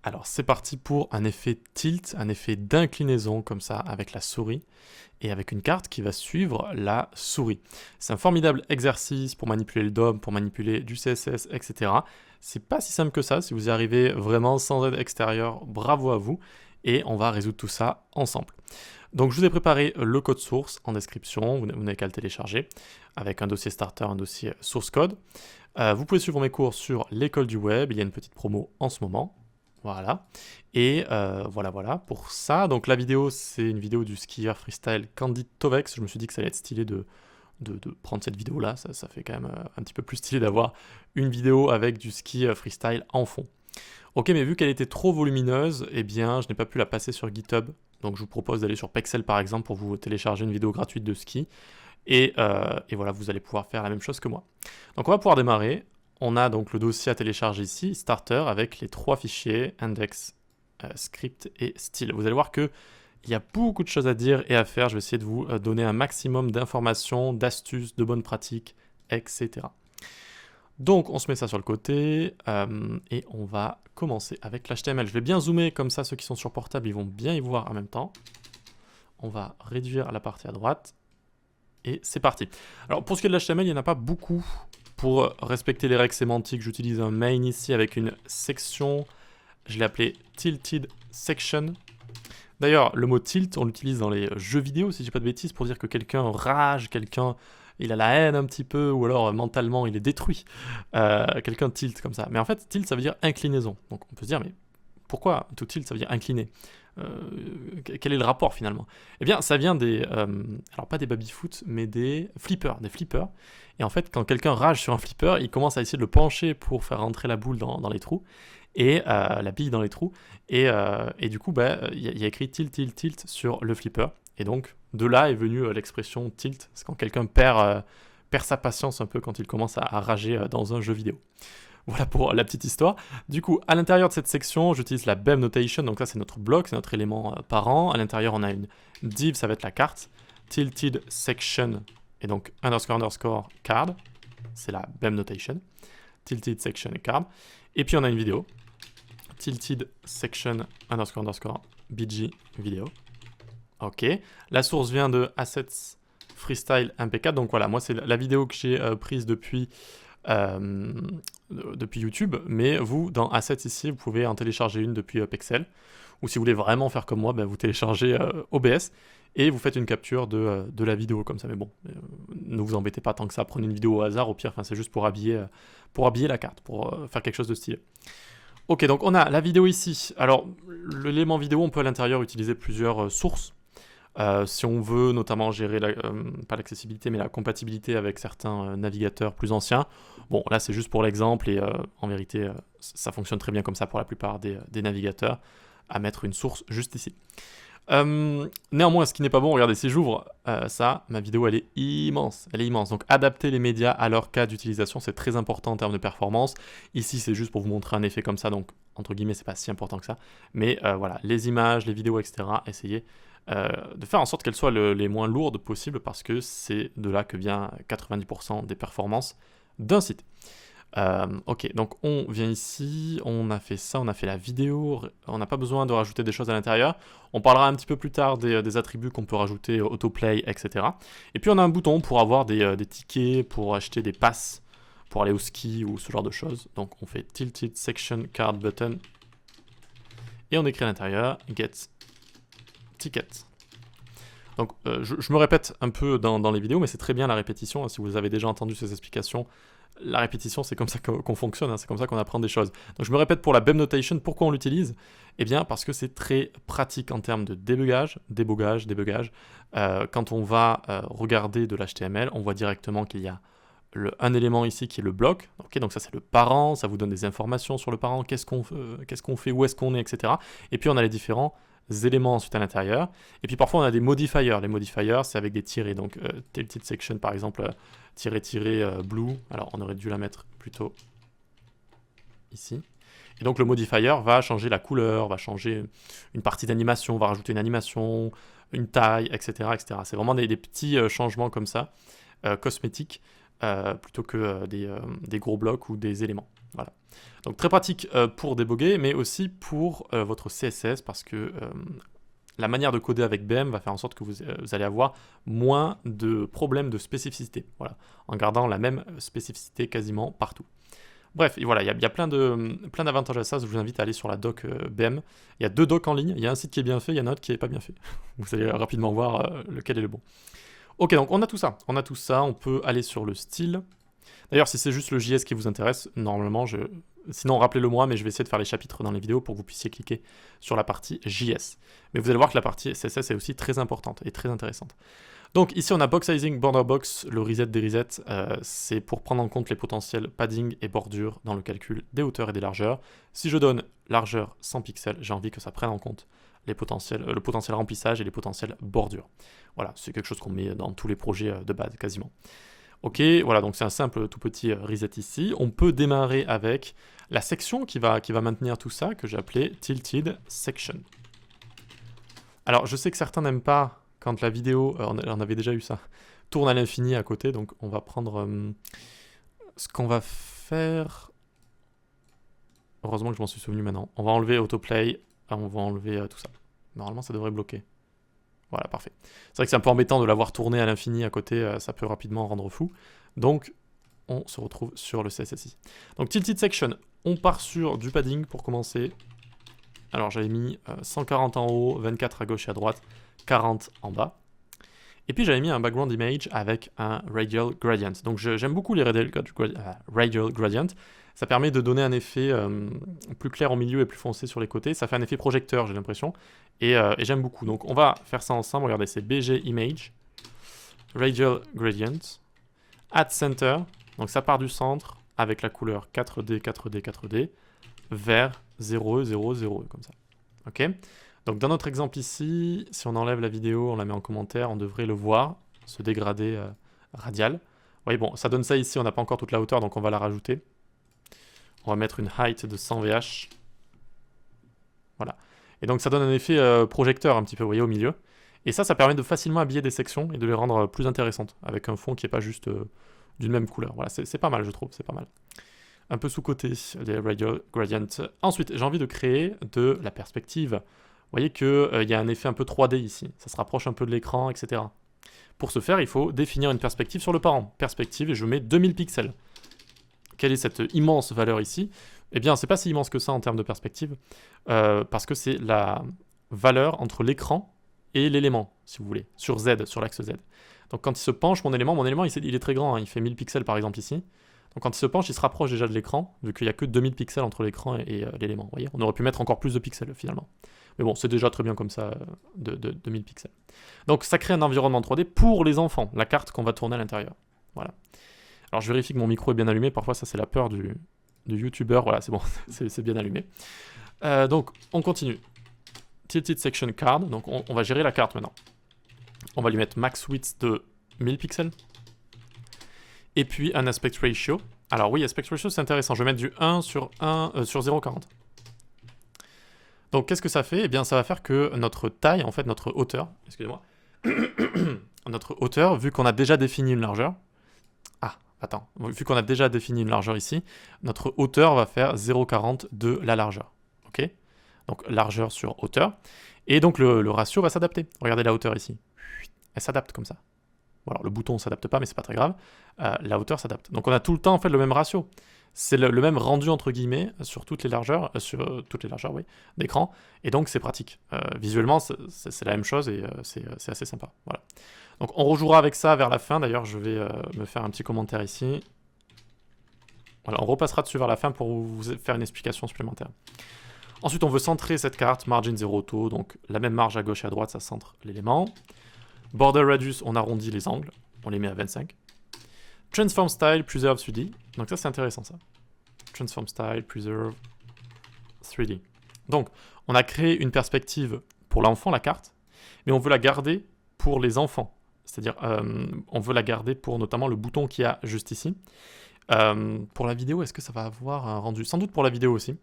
Alors c'est parti pour un effet tilt, un effet d'inclinaison comme ça avec la souris et avec une carte qui va suivre la souris. C'est un formidable exercice pour manipuler le DOM, pour manipuler du CSS, etc. C'est pas si simple que ça, si vous y arrivez vraiment sans aide extérieure, bravo à vous, et on va résoudre tout ça ensemble. Donc je vous ai préparé le code source en description, vous n'avez qu'à le télécharger, avec un dossier starter, un dossier source code. Vous pouvez suivre mes cours sur l'école du web, il y a une petite promo en ce moment. Voilà. Et voilà pour ça. Donc la vidéo, c'est une vidéo du skieur freestyle Candide Tovex. Je me suis dit que ça allait être stylé de prendre cette vidéo-là. Ça fait quand même un petit peu plus stylé d'avoir une vidéo avec du ski freestyle en fond. Ok, mais vu qu'elle était trop volumineuse, eh bien, je n'ai pas pu la passer sur GitHub. Donc je vous propose d'aller sur Pexel par exemple pour vous télécharger une vidéo gratuite de ski. Et voilà, vous allez pouvoir faire la même chose que moi. Donc on va pouvoir démarrer. On a donc le dossier à télécharger ici, starter, avec les trois fichiers, index, script et style. Vous allez voir qu'il y a beaucoup de choses à dire et à faire. Je vais essayer de vous donner un maximum d'informations, d'astuces, de bonnes pratiques, etc. Donc on se met ça sur le côté et on va commencer avec l'HTML. Je vais bien zoomer comme ça, ceux qui sont sur portable, ils vont bien y voir en même temps. On va réduire la partie à droite. Et c'est parti. Alors pour ce qui est de l'HTML, il n'y en a pas beaucoup. Pour respecter les règles sémantiques, j'utilise un main ici avec une section. Je l'ai appelé tilted section. D'ailleurs, le mot tilt, on l'utilise dans les jeux vidéo, si je dis pas de bêtises, pour dire que quelqu'un rage, quelqu'un il a la haine un petit peu, ou alors mentalement il est détruit. Quelqu'un tilt comme ça. Mais en fait, tilt ça veut dire inclinaison. Donc on peut se dire, mais pourquoi to tilt ça veut dire incliner? Quel est le rapport finalement? Eh bien, ça vient des, alors pas des baby-foot, mais des flippers, Et en fait, quand quelqu'un rage sur un flipper, il commence à essayer de le pencher pour faire rentrer la boule dans les trous, et la bille dans les trous, et du coup, il y a écrit tilt, tilt, tilt sur le flipper, et donc de là est venue l'expression tilt, c'est quand quelqu'un perd sa patience un peu quand il commence à rager dans un jeu vidéo. Voilà pour la petite histoire. Du coup, à l'intérieur de cette section, j'utilise la BEM notation. Donc ça, c'est notre bloc, c'est notre élément parent. À l'intérieur, on a une div, ça va être la carte. Tilted section, et donc underscore card. C'est la BEM notation. Tilted section card. Et puis, on a une vidéo. Tilted section underscore bg vidéo. Ok. La source vient de assets freestyle mp4. Donc voilà, moi, c'est la vidéo que j'ai prise depuis YouTube, mais vous, dans Assets ici, vous pouvez en télécharger une depuis Pexel, ou si vous voulez vraiment faire comme moi, vous téléchargez OBS, et vous faites une capture de la vidéo comme ça, mais bon, ne vous embêtez pas tant que ça, prenez une vidéo au hasard, au pire, c'est juste pour habiller la carte, pour faire quelque chose de stylé. Ok, donc on a la vidéo ici. Alors, l'élément vidéo, on peut à l'intérieur utiliser plusieurs sources. Si on veut notamment gérer, pas l'accessibilité, mais la compatibilité avec certains navigateurs plus anciens. Bon, là c'est juste pour l'exemple, et en vérité, ça fonctionne très bien comme ça pour la plupart des navigateurs, à mettre une source juste ici. Néanmoins, ce qui n'est pas bon, regardez, si j'ouvre ça, ma vidéo elle est immense. Donc adapter les médias à leur cas d'utilisation, c'est très important en termes de performance. Ici, c'est juste pour vous montrer un effet comme ça, donc entre guillemets, c'est pas si important que ça. Mais voilà, les images, les vidéos, etc., essayez de faire en sorte qu'elles soient les moins lourdes possibles, parce que c'est de là que vient 90% des performances d'un site. Ok, donc on vient ici, on a fait ça, on a fait la vidéo, on n'a pas besoin de rajouter des choses à l'intérieur. On parlera un petit peu plus tard des attributs qu'on peut rajouter, autoplay, etc. Et puis on a un bouton pour avoir des tickets, pour acheter des passes, pour aller au ski ou ce genre de choses. Donc on fait tilted section card button, et on écrit à l'intérieur get ticket. Donc je me répète un peu dans les vidéos, mais c'est très bien la répétition, hein. Si vous avez déjà entendu ces explications, la répétition, c'est comme ça qu'on fonctionne, hein. C'est comme ça qu'on apprend des choses. Donc je me répète pour la BEM notation. Pourquoi on l'utilise? Eh bien parce que c'est très pratique en termes de débogage. Quand on va regarder de l'HTML, on voit directement qu'il y a un élément ici qui est le bloc. Okay, donc ça c'est le parent, ça vous donne des informations sur le parent, qu'est-ce qu'on fait, où est-ce qu'on est, etc. Et puis on a les différents éléments ensuite à l'intérieur. Et puis parfois on a des modifiers. Les modifiers, c'est avec des tirés. Donc tilted section par exemple, blue. Alors on aurait dû la mettre plutôt ici. Et donc le modifier va changer la couleur, va changer une partie d'animation, va rajouter une animation, une taille, etc. etc. C'est vraiment des petits changements comme ça, cosmétiques, plutôt que des gros blocs ou des éléments. Voilà. Donc très pratique pour déboguer, mais aussi pour votre CSS, parce que la manière de coder avec BM va faire en sorte que vous allez avoir moins de problèmes de spécificité, voilà, en gardant la même spécificité quasiment partout. Bref, et voilà, il y a plein d'avantages à ça, je vous invite à aller sur la doc BM. Il y a 2 docs en ligne, il y a un site qui est bien fait, il y en a un autre qui n'est pas bien fait. Vous allez rapidement voir lequel est le bon. Ok, donc on a tout ça, on peut aller sur le style. D'ailleurs, si c'est juste le JS qui vous intéresse, normalement, sinon rappelez-le moi, mais je vais essayer de faire les chapitres dans les vidéos pour que vous puissiez cliquer sur la partie JS. Mais vous allez voir que la partie CSS est aussi très importante et très intéressante. Donc ici, on a box sizing, border box, le reset des resets, c'est pour prendre en compte les potentiels padding et bordure dans le calcul des hauteurs et des largeurs. Si je donne largeur 100 pixels, j'ai envie que ça prenne en compte le potentiel remplissage et les potentiels bordure. Voilà, c'est quelque chose qu'on met dans tous les projets de base quasiment. Ok, voilà, donc c'est un simple tout petit reset ici. On peut démarrer avec la section qui va maintenir tout ça, que j'ai appelé tilted section. Alors, je sais que certains n'aiment pas quand la vidéo, on avait déjà eu ça, tourne à l'infini à côté, donc on va prendre ce qu'on va faire. Heureusement que je m'en suis souvenu maintenant. On va enlever autoplay, on va enlever tout ça. Normalement, ça devrait bloquer. Voilà, parfait. C'est vrai que c'est un peu embêtant de l'avoir tourné à l'infini à côté, ça peut rapidement rendre fou. Donc, on se retrouve sur le CSS. Donc, tilted section, on part sur du padding pour commencer. Alors, j'avais mis 140 en haut, 24 à gauche et à droite, 40 en bas. Et puis, j'avais mis un background image avec un radial gradient. Donc, j'aime beaucoup les radial gradient. Ça permet de donner un effet plus clair au milieu et plus foncé sur les côtés. Ça fait un effet projecteur, j'ai l'impression. Et j'aime beaucoup. Donc, on va faire ça ensemble. Regardez, c'est BG Image, Radial Gradient, Add Center. Donc, ça part du centre avec la couleur 4D, 4D, 4D, vers 0, 0, 0, comme ça. OK ? Donc, dans notre exemple ici, si on enlève la vidéo, on la met en commentaire, on devrait le voir, ce dégradé radial. Vous voyez, bon, ça donne ça ici, on n'a pas encore toute la hauteur, donc on va la rajouter. On va mettre une height de 100 VH. Voilà. Et donc ça donne un effet projecteur un petit peu, vous voyez, au milieu. Et ça permet de facilement habiller des sections et de les rendre plus intéressantes, avec un fond qui n'est pas juste d'une même couleur. Voilà, c'est pas mal, je trouve, c'est pas mal. Un peu sous-côté, les radial gradients. Ensuite, j'ai envie de créer de la perspective. Vous voyez qu'il y a un effet un peu 3D ici. Ça se rapproche un peu de l'écran, etc. Pour ce faire, il faut définir une perspective sur le parent. Perspective, et je mets 2000 pixels. Quelle est cette immense valeur ici? Eh bien, c'est pas si immense que ça en termes de perspective, parce que c'est la valeur entre l'écran et l'élément, si vous voulez, sur Z, sur l'axe Z. Donc quand il se penche, mon élément il est très grand, hein, il fait 1000 pixels par exemple ici. Donc quand il se penche, il se rapproche déjà de l'écran, vu qu'il n'y a que 2000 pixels entre l'écran et l'élément. Vous voyez, on aurait pu mettre encore plus de pixels finalement. Mais bon, c'est déjà très bien comme ça, de 2000 pixels. Donc ça crée un environnement 3D pour les enfants, la carte qu'on va tourner à l'intérieur. Voilà. Alors je vérifie que mon micro est bien allumé, parfois ça c'est la peur du youtubeur, voilà c'est bon, c'est bien allumé. Donc on continue. Tilted section card, donc on va gérer la carte maintenant. On va lui mettre max width de 1000 pixels. Et puis un aspect ratio. Alors oui, aspect ratio c'est intéressant, je vais mettre du 1 sur 0,40. Donc qu'est-ce que ça fait? Eh bien ça va faire que notre taille, en fait notre hauteur, excusez-moi, notre hauteur, vu qu'on a déjà défini une largeur, vu qu'on a déjà défini une largeur ici, notre hauteur va faire 0,40 de la largeur. Ok? Donc largeur sur hauteur. Et donc le ratio va s'adapter. Regardez la hauteur ici. Elle s'adapte comme ça. Bon, alors le bouton ne s'adapte pas, mais c'est pas très grave. La hauteur s'adapte. Donc on a tout le temps en fait le même ratio. C'est le même rendu entre guillemets sur toutes les largeurs, oui, d'écran. Et donc c'est pratique. Visuellement, c'est la même chose et c'est assez sympa. Voilà. Donc on rejouera avec ça vers la fin. D'ailleurs, je vais me faire un petit commentaire ici. Voilà, on repassera dessus vers la fin pour vous faire une explication supplémentaire. Ensuite, on veut centrer cette carte, margin 0 auto, donc la même marge à gauche et à droite, ça centre l'élément. Border radius, on arrondit les angles, on les met à 25. Transform style, preserve 3D. Donc ça, c'est intéressant ça. Transform style, preserve 3D. Donc, on a créé une perspective pour l'enfant, la carte, mais on veut la garder pour les enfants. C'est-à-dire, on veut la garder pour notamment le bouton qu'il y a juste ici. Pour la vidéo, est-ce que ça va avoir un rendu? Sans doute pour la vidéo aussi.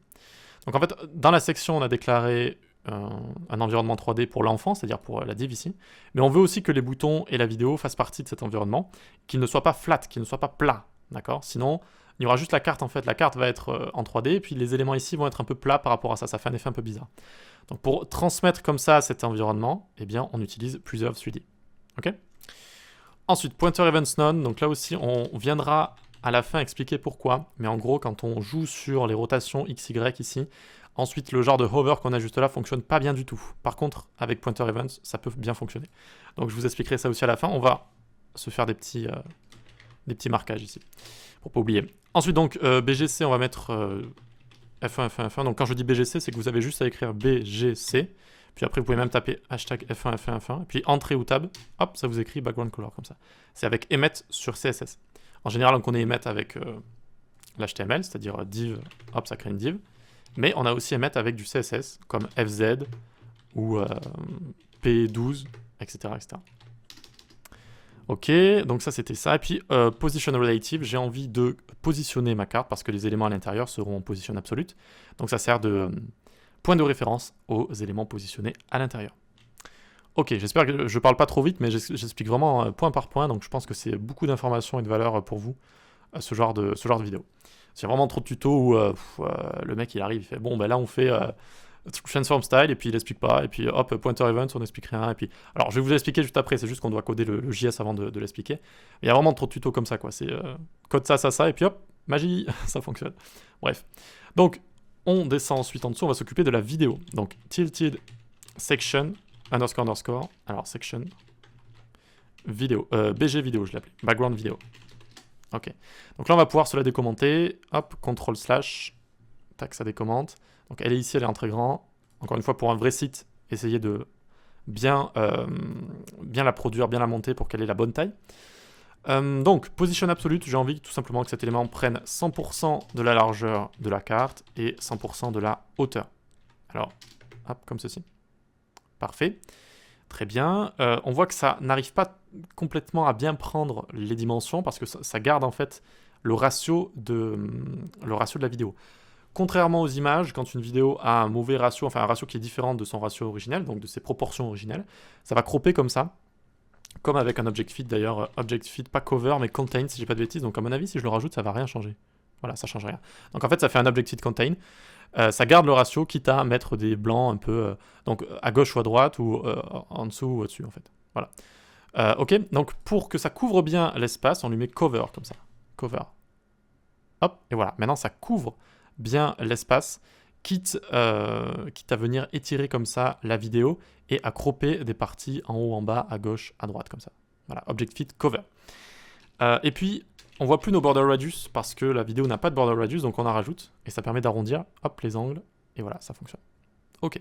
Donc en fait, dans la section, on a déclaré un environnement 3D pour l'enfant, c'est-à-dire pour la div ici. Mais on veut aussi que les boutons et la vidéo fassent partie de cet environnement, qu'ils ne soient pas flat, qu'ils ne soient pas plats. D'accord? Sinon, Il y aura juste la carte en fait. La carte va être en 3D et puis les éléments ici vont être un peu plats par rapport à ça. Ça fait un effet un peu bizarre. Donc pour transmettre comme ça cet environnement, eh bien on utilise Preserve 3D. Ok. Ensuite, Pointer Events None. Donc là aussi, on viendra à la fin expliquer pourquoi. Mais en gros, quand on joue sur les rotations XY ici, ensuite le genre de hover qu'on a juste là fonctionne pas bien du tout. Par contre, avec Pointer Events, ça peut bien fonctionner. Donc je vous expliquerai ça aussi à la fin. On va se faire des petits marquages ici, pour pas oublier. Ensuite donc, BGC, on va mettre F1, F1, F1. Donc quand je dis BGC, c'est que vous avez juste à écrire BGC. Puis après, vous pouvez même taper hashtag F1, F1, F1. Et puis entrée ou tab, hop, ça vous écrit background color comme ça. C'est avec emmet sur CSS. En général, on connaît emmet avec l'HTML, c'est-à-dire div, hop, ça crée une div. Mais on a aussi emmet avec du CSS, comme FZ ou P12, etc., etc. Ok, donc ça c'était ça. Et puis Position Relative, j'ai envie de positionner ma carte parce que les éléments à l'intérieur seront en position absolute. Donc ça sert de point de référence aux éléments positionnés à l'intérieur. Ok, j'espère que je parle pas trop vite, mais j'explique vraiment point par point, donc je pense que c'est beaucoup d'informations et de valeur pour vous, ce genre de vidéo. C'est vraiment trop de tutos où le mec il arrive, il fait bon ben là on fait transform style et puis il explique pas, et puis hop, pointer event, on n'explique rien, et puis... Alors je vais vous expliquer juste après, c'est juste qu'on doit coder le JS avant de l'expliquer. Il y a vraiment trop de tutos comme ça quoi, c'est code ça, ça, ça, et puis hop, magie, ça fonctionne. Bref. Donc, on descend ensuite en dessous, on va s'occuper de la vidéo. Donc, tilted section, underscore, underscore, alors section, vidéo, BG vidéo, je l'ai appelé, background vidéo. Ok. Donc là, on va pouvoir se la décommenter, hop, contrôle slash, tac, ça décommente. Donc elle est ici, elle est en très grand. Encore une fois, pour un vrai site, essayez de bien la produire, bien la monter pour qu'elle ait la bonne taille. Donc, position absolute, j'ai envie tout simplement que cet élément prenne 100% de la largeur de la carte et 100% de la hauteur. Alors, hop, comme ceci. Parfait. Très bien. On voit que ça n'arrive pas complètement à bien prendre les dimensions parce que ça garde en fait le ratio de la vidéo. Contrairement aux images, quand une vidéo a un mauvais ratio, enfin un ratio qui est différent de son ratio originel, donc de ses proportions originelles, ça va cropper comme ça, comme avec un object feed d'ailleurs, object feed pas cover mais contain si j'ai pas de bêtises, donc à mon avis si je le rajoute ça va rien changer. Voilà, ça change rien. Donc en fait ça fait un object feed contain, ça garde le ratio quitte à mettre des blancs un peu, donc à gauche ou à droite ou en dessous ou au-dessus en fait. Voilà. Ok, donc pour que ça couvre bien l'espace, on lui met cover comme ça. Cover. Hop, et voilà, maintenant ça couvre bien l'espace, quitte à venir étirer comme ça la vidéo et à cropper des parties en haut, en bas, à gauche, à droite, comme ça. Voilà, Object Fit Cover. Et puis, on voit plus nos border radius parce que la vidéo n'a pas de border radius, donc on en rajoute, et ça permet d'arrondir, hop, les angles, et voilà, ça fonctionne. Ok.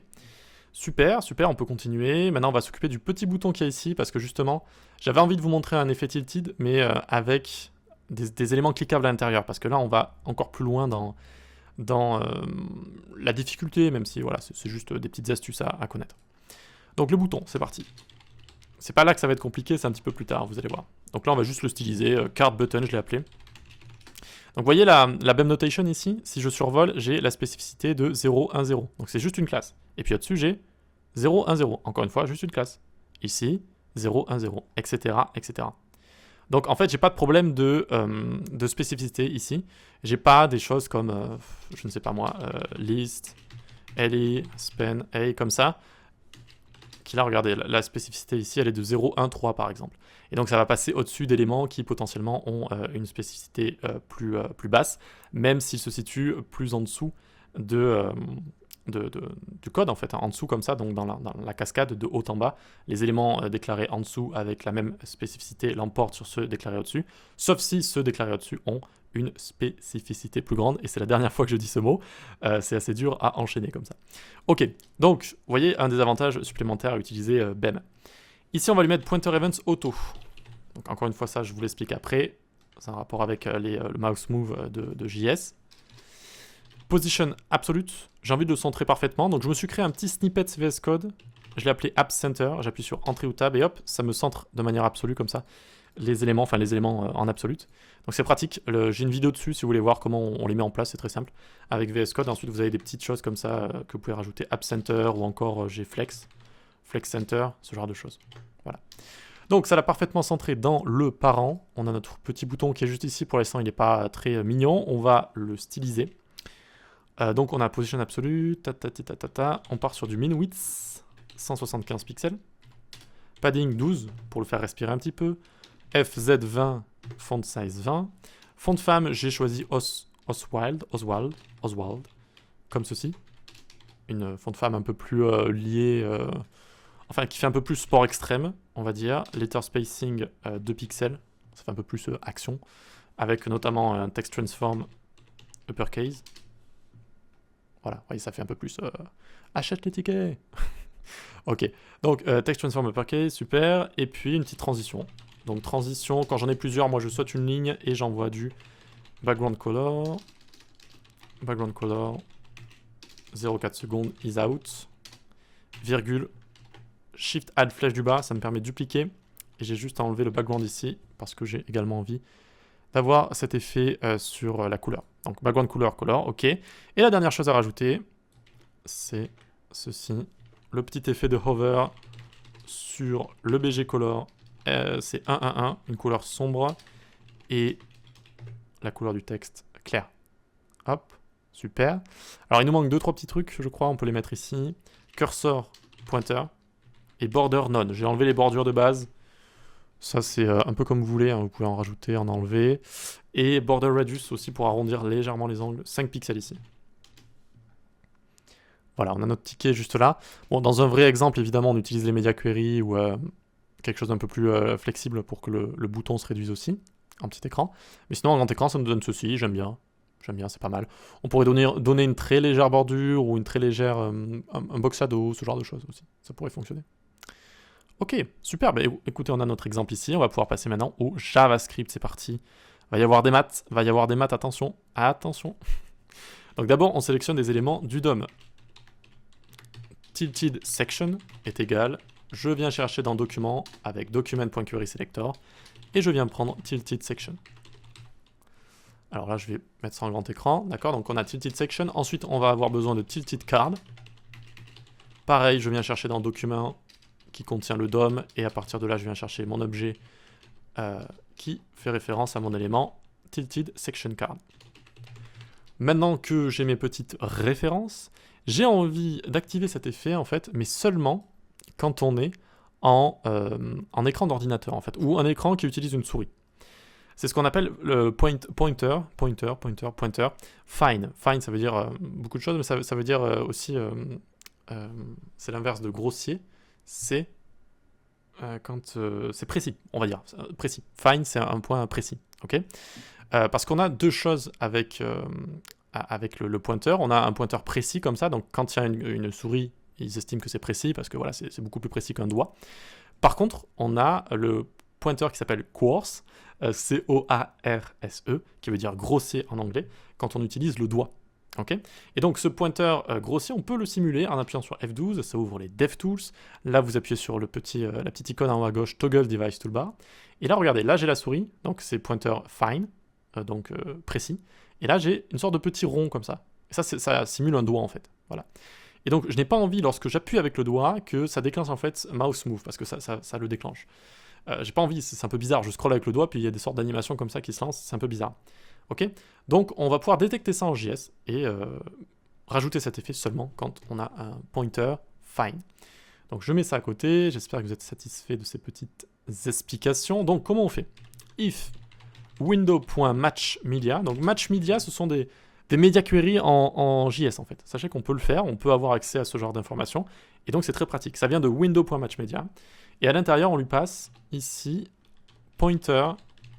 Super, super, on peut continuer. Maintenant, on va s'occuper du petit bouton qu'il y a ici, parce que justement, j'avais envie de vous montrer un effet tilted, mais avec des éléments cliquables à l'intérieur, parce que là, on va encore plus loin dans la difficulté, même si voilà, c'est juste des petites astuces à connaître. Donc le bouton, c'est parti. C'est pas là que ça va être compliqué, c'est un petit peu plus tard, vous allez voir. Donc là, on va juste le styliser, card button, je l'ai appelé. Donc vous voyez la BEM notation ici, si je survole, j'ai la spécificité de 0, 1, 0. Donc c'est juste une classe. Et puis au-dessus, j'ai 0, 1, 0. Encore une fois, juste une classe. Ici, 0, 1, 0, etc., etc. Donc en fait, j'ai pas de problème de spécificité ici. J'ai pas des choses comme, je ne sais pas moi, list, LE, span, A, comme ça. Qui là, regardez, la spécificité ici, elle est de 0, 1, 3 par exemple. Et donc ça va passer au-dessus d'éléments qui potentiellement ont une spécificité plus basse, même s'ils se situent plus en dessous du code en fait, hein, en dessous comme ça, donc dans la cascade de haut en bas, les éléments déclarés en dessous avec la même spécificité l'emportent sur ceux déclarés au-dessus, sauf si ceux déclarés au-dessus ont une spécificité plus grande, et c'est la dernière fois que je dis ce mot, c'est assez dur à enchaîner comme ça. Ok, donc, vous voyez un des avantages supplémentaires à utiliser BEM. Ici, on va lui mettre Pointer Events Auto. Donc encore une fois, ça, je vous l'explique après, c'est un rapport avec le mouse move de JS. Position absolute, j'ai envie de le centrer parfaitement, donc je me suis créé un petit snippet VS Code, je l'ai appelé App Center, j'appuie sur Entrée ou Tab et hop, ça me centre de manière absolue comme ça, les éléments en absolute. Donc c'est pratique, j'ai une vidéo dessus si vous voulez voir comment on les met en place, c'est très simple, avec VS Code. Ensuite vous avez des petites choses comme ça que vous pouvez rajouter, App Center ou encore j'ai Flex Center, ce genre de choses. Voilà. Donc ça l'a parfaitement centré dans le parent. On a notre petit bouton qui est juste ici. Pour l'instant, il n'est pas très mignon. On va le styliser. Donc on a position absolue. On part sur du min width, 175 pixels. Padding 12 pour le faire respirer un petit peu. FZ20, font size 20. Font femme, j'ai choisi Oswald, comme ceci. Une font femme un peu plus liée, enfin qui fait un peu plus sport extrême, on va dire. Letter spacing 2 pixels, ça fait un peu plus action, avec notamment un text transform uppercase. Voilà, voyez, ça fait un peu plus achète les tickets. Ok, donc text transform uppercase, super, et puis une petite transition. Donc transition, quand j'en ai plusieurs, moi je saute une ligne et j'envoie du background color, 0,4 secondes, is out, virgule, shift add flèche du bas, ça me permet de dupliquer, et j'ai juste à enlever le background ici, parce que j'ai également envie d'avoir cet effet sur la couleur. Donc background color, ok. Et la dernière chose à rajouter, c'est ceci, le petit effet de hover sur le BG color, c'est 111, une couleur sombre, et la couleur du texte claire. Hop, super. Alors il nous manque 2-3 petits trucs, je crois, on peut les mettre ici. Cursor, pointeur, et border none. J'ai enlevé les bordures de base. Ça c'est un peu comme vous voulez, hein. Vous pouvez en rajouter, en enlever. Et border radius aussi pour arrondir légèrement les angles, 5 pixels ici. Voilà, on a notre ticket juste là. Bon, dans un vrai exemple, évidemment, on utilise les media query ou quelque chose d'un peu plus flexible pour que le bouton se réduise aussi, en petit écran. Mais sinon, en grand écran, ça nous donne ceci, j'aime bien. J'aime bien, c'est pas mal. On pourrait donner une très légère bordure ou une très légère un box shadow, ce genre de choses aussi. Ça pourrait fonctionner. Ok, super. Bah, écoutez, on a notre exemple ici. On va pouvoir passer maintenant au JavaScript. C'est parti. Va y avoir des maths. Attention. Attention. Donc d'abord, on sélectionne des éléments du DOM. Tilted section est égal. Je viens chercher dans document avec document.querySelector et je viens prendre tilted section. Alors là, je vais mettre ça en grand écran, d'accord? Donc on a tilted section. Ensuite, on va avoir besoin de tilted card. Pareil, je viens chercher dans document qui contient le DOM et à partir de là, je viens chercher mon objet qui fait référence à mon élément tilted section card. Maintenant que j'ai mes petites références, j'ai envie d'activer cet effet en fait, mais seulement quand on est en écran d'ordinateur en fait, ou un écran qui utilise une souris. C'est ce qu'on appelle le pointer. Fine. Fine, ça veut dire beaucoup de choses, mais ça veut dire aussi, c'est l'inverse de grossier, c'est quand c'est précis, on va dire, précis. Fine, c'est un point précis, ok? Parce qu'on a deux choses avec le pointeur. On a un pointeur précis comme ça, donc quand il y a une souris, ils estiment que c'est précis, parce que voilà, c'est beaucoup plus précis qu'un doigt. Par contre, on a le pointeur qui s'appelle coarse, C-O-A-R-S-E, qui veut dire grossier en anglais, quand on utilise le doigt. Okay, et donc ce pointeur grossier, on peut le simuler en appuyant sur F12, ça ouvre les DevTools. Là, vous appuyez sur la petite icône en haut à gauche, Toggle Device Toolbar. Et là, regardez, là j'ai la souris, donc c'est pointeur fine, donc précis. Et là, j'ai une sorte de petit rond comme ça. Et ça simule un doigt en fait. Voilà. Et donc, je n'ai pas envie, lorsque j'appuie avec le doigt, que ça déclenche en fait mouse move, parce que ça le déclenche. J'ai pas envie, c'est un peu bizarre. Je scrolle avec le doigt, puis il y a des sortes d'animations comme ça qui se lancent, c'est un peu bizarre. Ok, donc on va pouvoir détecter ça en JS et rajouter cet effet seulement quand on a un pointer fine. Donc je mets ça à côté, j'espère que vous êtes satisfait de ces petites explications. Donc comment on fait? If window.matchMedia, donc matchMedia ce sont des media queries en JS en fait. Sachez qu'on peut le faire, on peut avoir accès à ce genre d'informations et donc c'est très pratique. Ça vient de window.matchMedia et à l'intérieur on lui passe ici pointer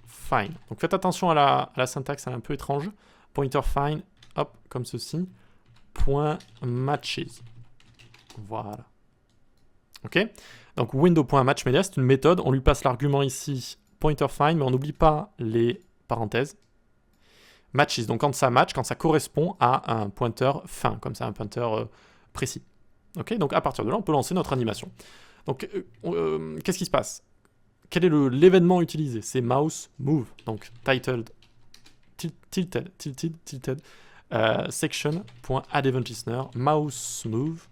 fine. Donc faites attention à la syntaxe, elle est un peu étrange. Pointer fine, hop, comme ceci. Point matches. Voilà. Ok. Donc window.matchMedia, c'est une méthode. On lui passe l'argument ici, pointer fine, mais on n'oublie pas les parenthèses. Matches, donc quand ça match, quand ça correspond à un pointeur fin, comme ça, un pointeur précis. Ok. Donc à partir de là, on peut lancer notre animation. Donc qu'est-ce qui se passe? Quel est l'événement utilisé? C'est mouse move, donc tilted section.addEventListener, mouse move.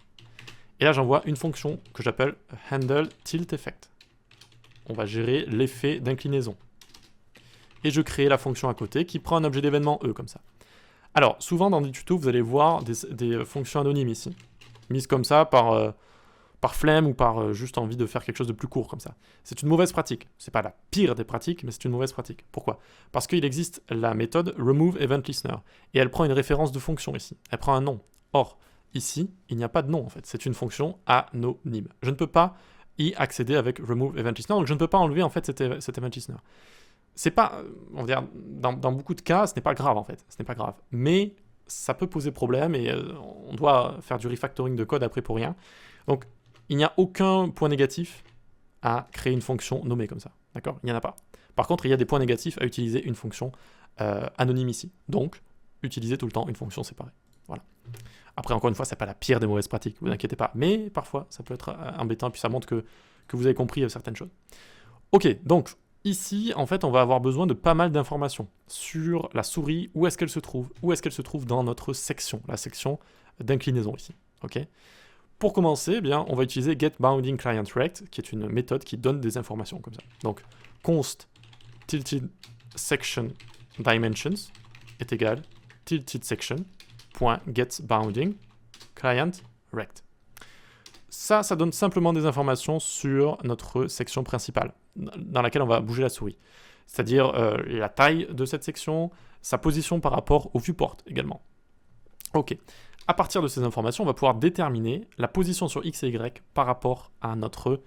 Et là, j'envoie une fonction que j'appelle handle tilt effect. on va gérer l'effet d'inclinaison. Et je crée la fonction à côté qui prend un objet d'événement E comme ça. Alors, souvent dans des tutos, vous allez voir des fonctions anonymes ici, mises comme ça par flemme ou par juste envie de faire quelque chose de plus court comme ça. C'est une mauvaise pratique. C'est pas la pire des pratiques, mais c'est une mauvaise pratique. Pourquoi? Parce qu'il existe la méthode remove event listener et elle prend une référence de fonction ici. Elle prend un nom. Or, ici, il n'y a pas de nom en fait. C'est une fonction anonyme. Je ne peux pas y accéder avec remove event listener, donc je ne peux pas enlever en fait cet event listener. C'est pas, on va dire, dans beaucoup de cas, ce n'est pas grave en fait. Ce n'est pas grave. Mais ça peut poser problème et on doit faire du refactoring de code après pour rien. Donc, il n'y a aucun point négatif à créer une fonction nommée comme ça, d'accord? Il n'y en a pas. Par contre, il y a des points négatifs à utiliser une fonction anonyme ici. Donc, utilisez tout le temps une fonction séparée. Voilà. Après, encore une fois, c'est pas la pire des mauvaises pratiques, vous inquiétez pas. Mais parfois, ça peut être embêtant, puis ça montre que vous avez compris certaines choses. Ok, donc, ici, en fait, on va avoir besoin de pas mal d'informations sur la souris, où est-ce qu'elle se trouve, dans notre section, la section d'inclinaison ici, ok? Pour commencer, eh bien, on va utiliser getBoundingClientRect, qui est une méthode qui donne des informations comme ça. Donc, const tilted section dimensions est égal tilted section.getBoundingClientRect. Ça donne simplement des informations sur notre section principale, dans laquelle on va bouger la souris. C'est-à-dire la taille de cette section, sa position par rapport au viewport également. Ok. À partir de ces informations, on va pouvoir déterminer la position sur X et Y par rapport à notre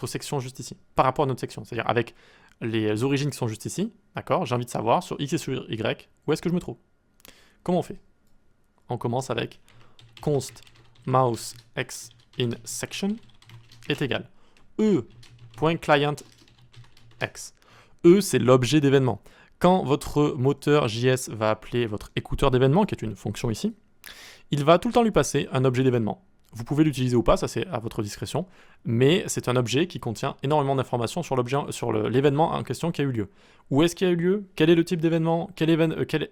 section juste ici. Par rapport à notre section, c'est-à-dire avec les origines qui sont juste ici, d'accord? J'ai envie de savoir sur X et sur Y, où est-ce que je me trouve. Comment on fait? On commence avec const mouse x in section est égal e.clientX. E, c'est l'objet d'événement. Quand votre moteur JS va appeler votre écouteur d'événement, qui est une fonction ici, il va tout le temps lui passer un objet d'événement. Vous pouvez l'utiliser ou pas, ça c'est à votre discrétion, mais c'est un objet qui contient énormément d'informations sur l'événement en question qui a eu lieu. Où est-ce qu'il a eu lieu? Quel est le type d'événement? Quel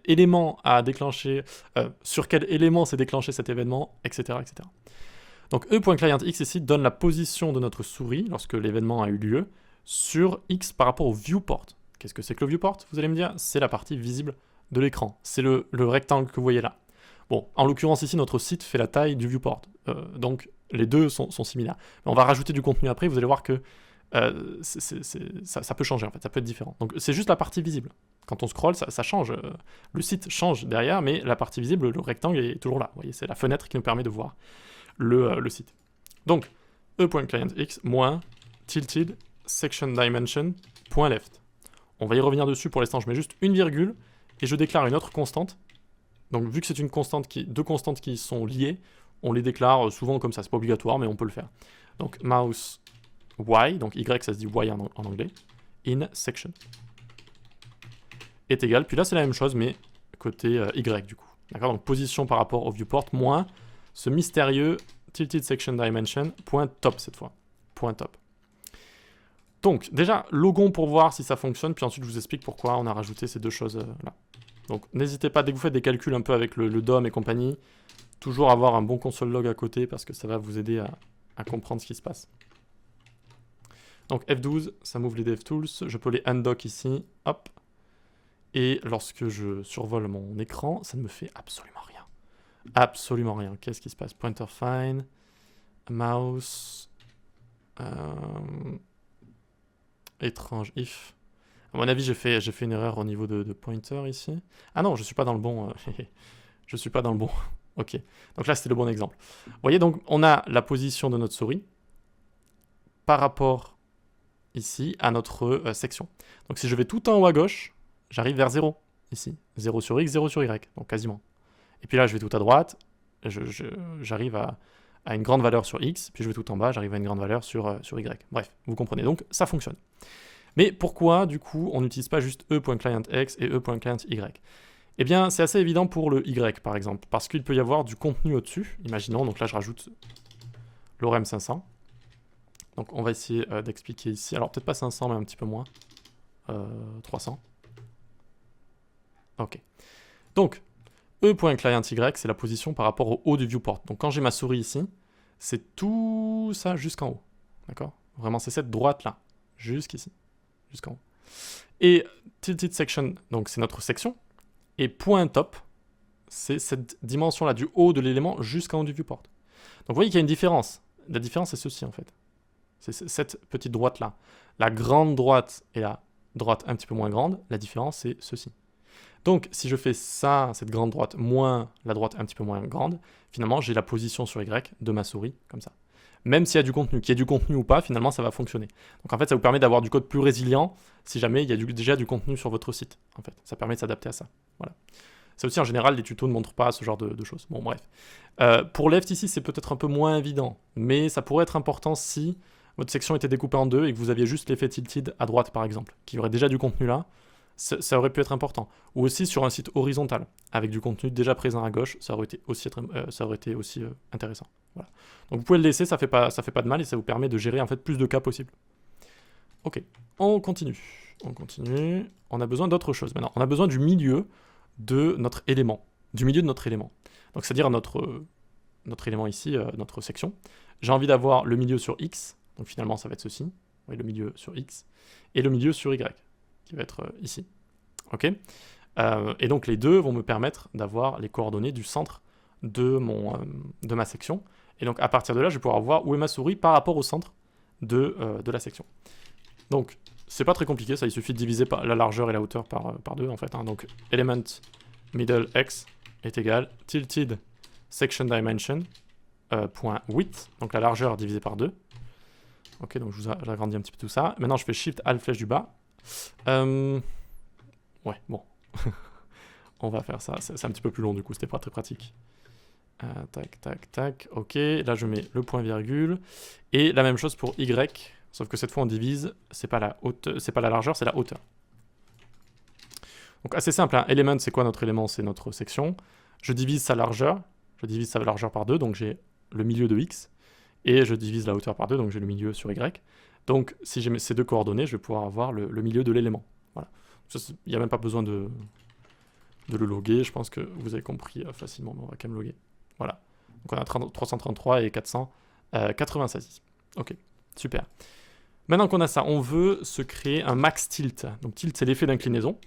élément a déclenché? Sur quel élément s'est déclenché cet événement? Etc. etc. Donc e.clientX ici donne la position de notre souris lorsque l'événement a eu lieu sur X par rapport au viewport. Qu'est-ce que c'est que le viewport? Vous allez me dire, c'est la partie visible de l'écran. C'est le rectangle que vous voyez là. Bon, en l'occurrence ici, notre site fait la taille du viewport. Donc, les deux sont similaires. Mais on va rajouter du contenu après, vous allez voir que ça peut changer, en fait, ça peut être différent. Donc, c'est juste la partie visible. Quand on scrolle, ça change. Le site change derrière, mais la partie visible, le rectangle est toujours là. Vous voyez, c'est la fenêtre qui nous permet de voir le site. Donc, e.clientX moins tilted section dimension.left. On va y revenir dessus, pour l'instant je mets juste une virgule et je déclare une autre constante. Donc vu que c'est deux constantes qui sont liées, on les déclare souvent comme ça, c'est pas obligatoire mais on peut le faire. Donc mouse y, donc y ça se dit y en anglais, in section est égal, puis là c'est la même chose mais côté y du coup. D'accord, donc position par rapport au viewport moins ce mystérieux tilted section dimension point top cette fois, point top. Donc, déjà, logon pour voir si ça fonctionne, puis ensuite je vous explique pourquoi on a rajouté ces deux choses là. Donc, n'hésitez pas, dès que vous faites des calculs un peu avec le DOM et compagnie, toujours avoir un bon console log à côté, parce que ça va vous aider à comprendre ce qui se passe. Donc, F12, ça m'ouvre les DevTools, je peux les undock ici, hop, et lorsque je survole mon écran, ça ne me fait absolument rien. Absolument rien. Qu'est-ce qui se passe? Pointer fine, mouse... étrange if. À mon avis, j'ai fait une erreur au niveau de pointer ici. Ah non, je suis pas dans le bon. Je suis pas dans le bon. Ok. Donc là, c'était le bon exemple. Vous voyez, donc, on a la position de notre souris par rapport ici à notre section. Donc si je vais tout en haut à gauche, j'arrive vers 0 ici. 0 sur X, 0 sur Y. Donc quasiment. Et puis là, je vais tout à droite. J'arrive à une grande valeur sur X, puis je vais tout en bas, j'arrive à une grande valeur sur Y. Bref, vous comprenez, donc ça fonctionne. Mais pourquoi, du coup, on n'utilise pas juste e.clientX et e.clienty? Eh bien, c'est assez évident pour le Y, par exemple, parce qu'il peut y avoir du contenu au-dessus. Imaginons, donc là, je rajoute l'ORM 500. Donc, on va essayer d'expliquer ici. Alors, peut-être pas 500, mais un petit peu moins. 300. Ok. Donc, e.clienty, c'est la position par rapport au haut du viewport. Donc, quand j'ai ma souris ici, c'est tout ça jusqu'en haut. D'accord? Vraiment, c'est cette droite-là, jusqu'ici, jusqu'en haut. Et tilted section, donc c'est notre section. Et point top, c'est cette dimension-là, du haut de l'élément jusqu'en haut du viewport. Donc vous voyez qu'il y a une différence. La différence, c'est ceci, en fait. C'est cette petite droite-là. La grande droite et la droite un petit peu moins grande, la différence, c'est ceci. Donc, si je fais ça, cette grande droite, moins la droite un petit peu moins grande, finalement, j'ai la position sur Y de ma souris, comme ça. Même s'il y a du contenu, qu'il y ait du contenu ou pas, finalement, ça va fonctionner. Donc, en fait, ça vous permet d'avoir du code plus résilient si jamais il y a déjà du contenu sur votre site, en fait. Ça permet de s'adapter à ça. Voilà. Ça aussi, en général, les tutos ne montrent pas ce genre de choses. Bon, bref. Pour left ici, c'est peut-être un peu moins évident, mais ça pourrait être important si votre section était découpée en deux et que vous aviez juste l'effet tilted à droite, par exemple, qu'il y aurait déjà du contenu là. Ça aurait pu être important. Ou aussi sur un site horizontal, avec du contenu déjà présent à gauche, ça aurait été aussi intéressant. Voilà. Donc vous pouvez le laisser, ça fait pas de mal et ça vous permet de gérer en fait plus de cas possibles. Ok, on continue. On a besoin d'autre chose maintenant. On a besoin du milieu de notre élément. Donc c'est-à-dire notre élément ici, notre section. J'ai envie d'avoir le milieu sur X, donc finalement ça va être ceci. Oui, le milieu sur X. Et le milieu sur Y, qui va être ici. Ok. Et donc les deux vont me permettre d'avoir les coordonnées du centre de ma section. Et donc à partir de là, je vais pouvoir voir où est ma souris par rapport au centre de la section. Donc c'est pas très compliqué, ça, il suffit de diviser par la largeur et la hauteur par deux en fait. Hein. Donc element middle x est égal tilted section dimension point width, donc la largeur divisée par 2. Ok, donc j'agrandis un petit peu tout ça. Maintenant je fais shift alt flèche du bas. Ouais, bon. On va faire ça. C'est un petit peu plus long du coup, c'était pas très pratique. Tac, tac, tac. Ok, là je mets le point virgule. Et la même chose pour Y, sauf que cette fois on divise, c'est pas la largeur, c'est la hauteur. Donc assez simple, hein. Element, c'est quoi notre élément? C'est notre section. Je divise sa largeur par 2, donc j'ai le milieu de X. Et je divise la hauteur par 2, donc j'ai le milieu sur Y. Donc si j'ai ces deux coordonnées, je vais pouvoir avoir le milieu de l'élément. Voilà. Il n'y a même pas besoin de le loguer, je pense que vous avez compris facilement, mais on va quand même loguer. Voilà. Donc on a 333 et 496 ici. Ok, super. Maintenant qu'on a ça, on veut se créer un max tilt. Donc tilt, c'est l'effet d'inclinaison.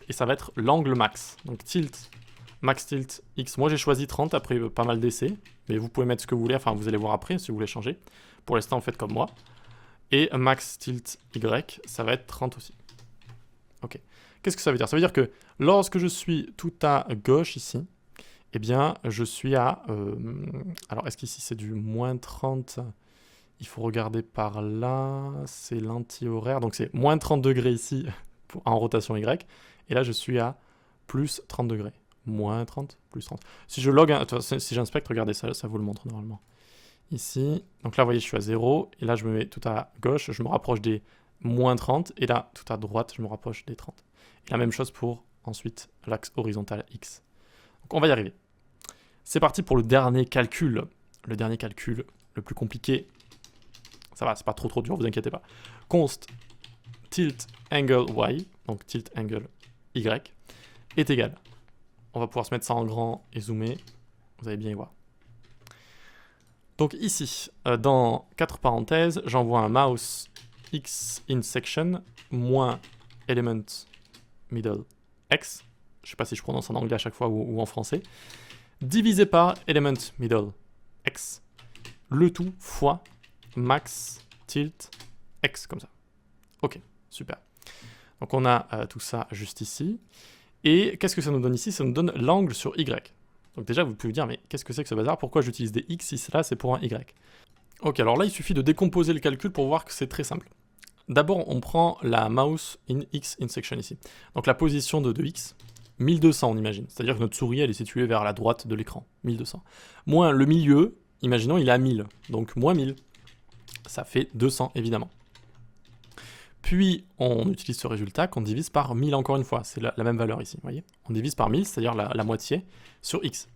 Et ça va être l'angle max. Donc tilt, max tilt X. Moi j'ai choisi 30 après pas mal d'essais. Mais vous pouvez mettre ce que vous voulez, enfin vous allez voir après si vous voulez changer. Pour l'instant, faites comme moi. Et max tilt Y, ça va être 30 aussi. Ok. Qu'est-ce que ça veut dire? Ça veut dire que lorsque je suis tout à gauche ici, eh bien, je suis à... alors, est-ce qu'ici c'est du moins 30? Il faut regarder par là. C'est l'anti-horaire. Donc, c'est moins 30 degrés ici en rotation Y. Et là, je suis à plus 30 degrés. Moins 30, plus 30. Si je log, si j'inspecte, regardez ça, ça vous le montre normalement. Ici, donc là, vous voyez, je suis à 0. Et là, je me mets tout à gauche. Je me rapproche des moins 30. Et là, tout à droite, je me rapproche des 30. Et la même chose pour, ensuite, l'axe horizontal X. Donc, on va y arriver. C'est parti pour le dernier calcul. Le dernier calcul, le plus compliqué. Ça va, c'est pas trop dur, vous inquiétez pas. Const tilt angle Y, donc tilt angle Y, est égal. On va pouvoir se mettre ça en grand et zoomer. Vous allez bien y voir. Donc ici, dans 4 parenthèses, j'envoie un mouse x in section moins element middle x. Je sais pas si je prononce en anglais à chaque fois ou en français. Divisé par element middle x. Le tout fois max tilt x, comme ça. Ok, super. Donc on a tout ça juste ici. Et qu'est-ce que ça nous donne ici? Ça nous donne l'angle sur y. Donc déjà, vous pouvez vous dire, mais qu'est-ce que c'est que ce bazar? Pourquoi j'utilise des x si cela, c'est pour un y? Ok, alors là, il suffit de décomposer le calcul pour voir que c'est très simple. D'abord, on prend la mouse in x in section ici. Donc la position de x, 1200 on imagine. C'est-à-dire que notre souris, elle est située vers la droite de l'écran, 1200. Moins le milieu, imaginons, il est à 1000. Donc moins 1000, ça fait 200 évidemment. Puis, on utilise ce résultat qu'on divise par 1000 encore une fois. C'est la même valeur ici, vous voyez. On divise par 1000, c'est-à-dire la moitié, sur x.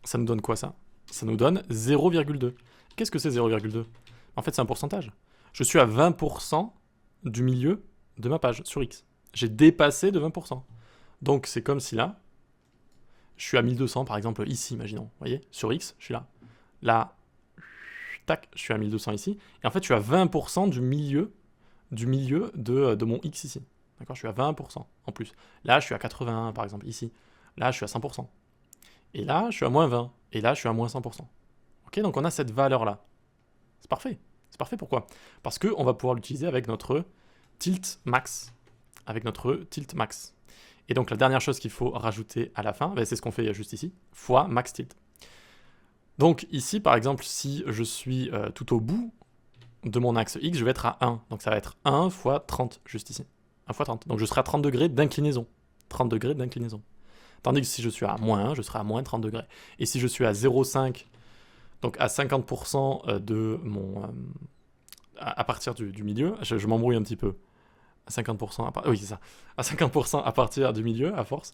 Ça nous donne quoi, ça? Ça nous donne 0,2. Qu'est-ce que c'est 0,2? En fait, c'est un pourcentage. Je suis à 20% du milieu de ma page sur x. J'ai dépassé de 20%. Donc, c'est comme si là, je suis à 1200, par exemple, ici, imaginons. Vous voyez? Sur x, je suis là. Là, tac, je suis à 1200 ici. Et en fait, je suis à 20% du milieu de mon X ici. D'accord, je suis à 20% en plus. Là, je suis à 81 par exemple, ici. Là, je suis à 100%. Et là, je suis à moins 20. Et là, je suis à moins 100%. Ok, donc on a cette valeur-là. C'est parfait. C'est parfait, pourquoi? Parce qu'on va pouvoir l'utiliser avec notre tilt max. Avec notre tilt max. Et donc la dernière chose qu'il faut rajouter à la fin, ben, c'est ce qu'on fait juste ici, fois max tilt. Donc ici, par exemple, si je suis tout au bout de mon axe X, je vais être à 1. Donc ça va être 1 fois 30, juste ici. 1 fois 30. Donc je serai à 30 degrés d'inclinaison. 30 degrés d'inclinaison. Tandis que si je suis à moins 1, je serai à moins 30 degrés. Et si je suis à 0,5, donc à 50% de mon... à partir du milieu, je m'embrouille un petit peu. À 50% oui, c'est ça. À 50% à partir du milieu, à force.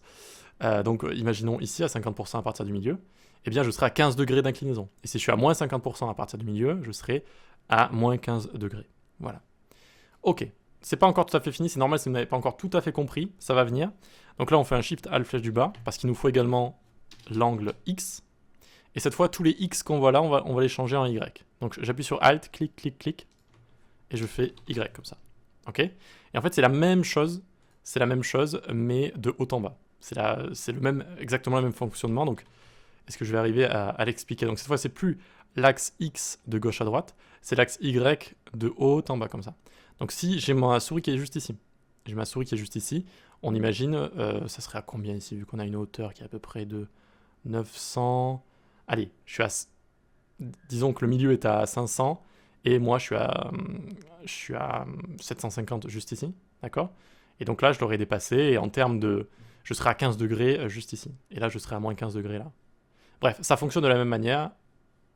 Donc imaginons ici, à 50% à partir du milieu, eh bien je serai à 15 degrés d'inclinaison. Et si je suis à moins 50% à partir du milieu, je serai à moins 15 degrés. Voilà. Ok. C'est pas encore tout à fait fini, c'est normal si vous n'avez pas encore tout à fait compris, ça va venir. Donc là, on fait un Shift Alt flèche du bas, parce qu'il nous faut également l'angle X. Et cette fois, tous les X qu'on voit là, on va les changer en Y. Donc j'appuie sur Alt, clic, clic, clic, et je fais Y comme ça. Ok? Et en fait, c'est la même chose, mais de haut en bas. C'est exactement le même fonctionnement. Donc, est-ce que je vais arriver à l'expliquer? Donc cette fois, c'est plus l'axe X de gauche à droite, c'est l'axe Y de haut en bas, comme ça. Donc si j'ai ma souris qui est juste ici, on imagine, ça serait à combien ici, vu qu'on a une hauteur qui est à peu près de 900... Allez, disons que le milieu est à 500, et moi je suis à 750 juste ici, d'accord? Et donc là, je l'aurais dépassé, et en termes de... Je serai à 15 degrés juste ici, et là, je serai à moins 15 degrés là. Bref, ça fonctionne de la même manière,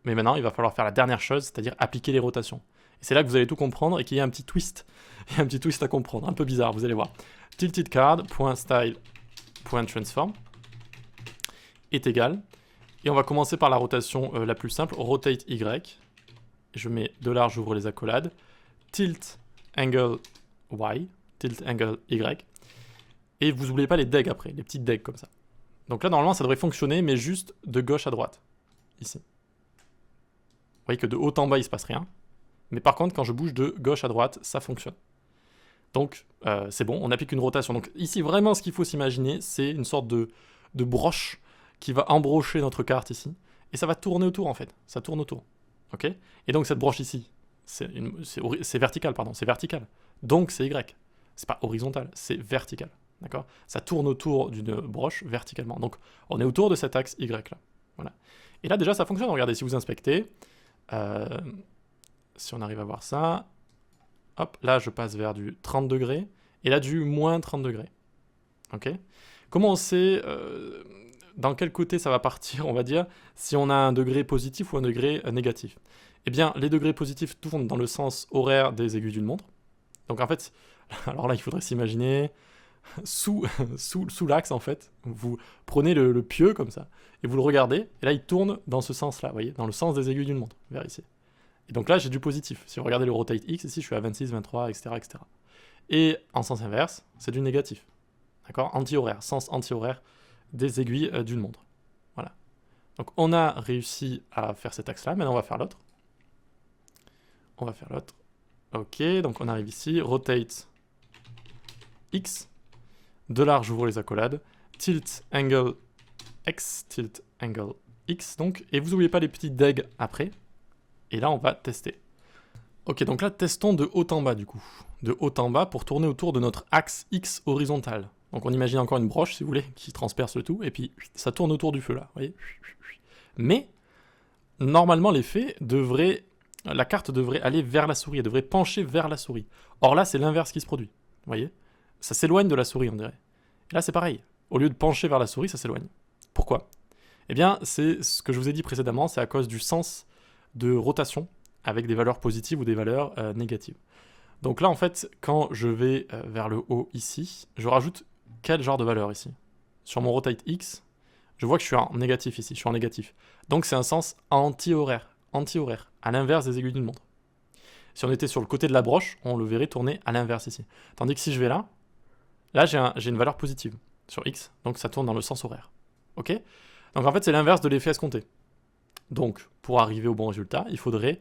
mais maintenant, il va falloir faire la dernière chose, c'est-à-dire appliquer les rotations. Et c'est là que vous allez tout comprendre et qu'il y a un petit twist. Il y a un petit twist à comprendre, un peu bizarre, vous allez voir. tiltedcard.style.transform est égal. Et on va commencer par la rotation la plus simple, rotate Y. Je mets $, j'ouvre les accolades. Tilt angle Y, tilt angle Y. Et vous n'oubliez pas les degs après, les petites degs comme ça. Donc là, normalement, ça devrait fonctionner, mais juste de gauche à droite. Ici. Vous voyez que de haut en bas, il ne se passe rien. Mais par contre, quand je bouge de gauche à droite, ça fonctionne. Donc, c'est bon, on applique une rotation. Donc ici, vraiment, ce qu'il faut s'imaginer, c'est une sorte de broche qui va embrocher notre carte ici. Et ça va tourner autour, en fait. Ça tourne autour. Ok? Et donc, cette broche ici, c'est vertical, pardon. C'est vertical. Donc, c'est Y. C'est pas horizontal, c'est vertical. D'accord? Ça tourne autour d'une broche verticalement. Donc, on est autour de cet axe Y, là. Voilà. Et là, déjà, ça fonctionne. Regardez, si vous inspectez... si on arrive à voir ça, hop, là je passe vers du 30 degrés, et là du moins 30 degrés. Ok? Comment on sait dans quel côté ça va partir, on va dire, si on a un degré positif ou un degré négatif? Eh bien, les degrés positifs tournent dans le sens horaire des aiguilles d'une montre. Donc en fait, alors là il faudrait s'imaginer sous l'axe en fait, vous prenez le pieu comme ça, et vous le regardez, et là il tourne dans ce sens-là, vous voyez, dans le sens des aiguilles d'une montre, vers ici. Et donc là j'ai du positif. Si vous regardez le rotate X, ici je suis à 26, 23, etc. etc. Et en sens inverse, c'est du négatif. D'accord? Anti-horaire, sens anti-horaire des aiguilles d'une montre. Voilà. Donc on a réussi à faire cet axe-là, maintenant on va faire l'autre. On va faire l'autre. Ok, donc on arrive ici, rotate X. $, j'ouvre les accolades. Tilt angle X, tilt angle X, donc. Et vous n'oubliez pas les petits degs après. Et là, on va tester. Ok, donc là, testons de haut en bas, du coup. De haut en bas pour tourner autour de notre axe X horizontal. Donc on imagine encore une broche, si vous voulez, qui transperce le tout. Et puis, ça tourne autour du feu, là. Vous voyez? Mais, normalement, l'effet devrait... La carte devrait aller vers la souris. Elle devrait pencher vers la souris. Or là, c'est l'inverse qui se produit. Vous voyez? Ça s'éloigne de la souris, on dirait. Et là, c'est pareil. Au lieu de pencher vers la souris, ça s'éloigne. Pourquoi? Eh bien, c'est ce que je vous ai dit précédemment, c'est à cause du sens de rotation avec des valeurs positives ou des valeurs négatives. Donc là, en fait, quand je vais vers le haut ici, je rajoute quel genre de valeur ici? Sur mon rotate X, je vois que je suis en négatif ici, je suis en négatif. Donc c'est un sens anti-horaire, à l'inverse des aiguilles d'une montre. Si on était sur le côté de la broche, on le verrait tourner à l'inverse ici. Tandis que si je vais là, j'ai une valeur positive sur X, donc ça tourne dans le sens horaire. Ok? Donc en fait, c'est l'inverse de l'effet escompté. Donc, pour arriver au bon résultat, il faudrait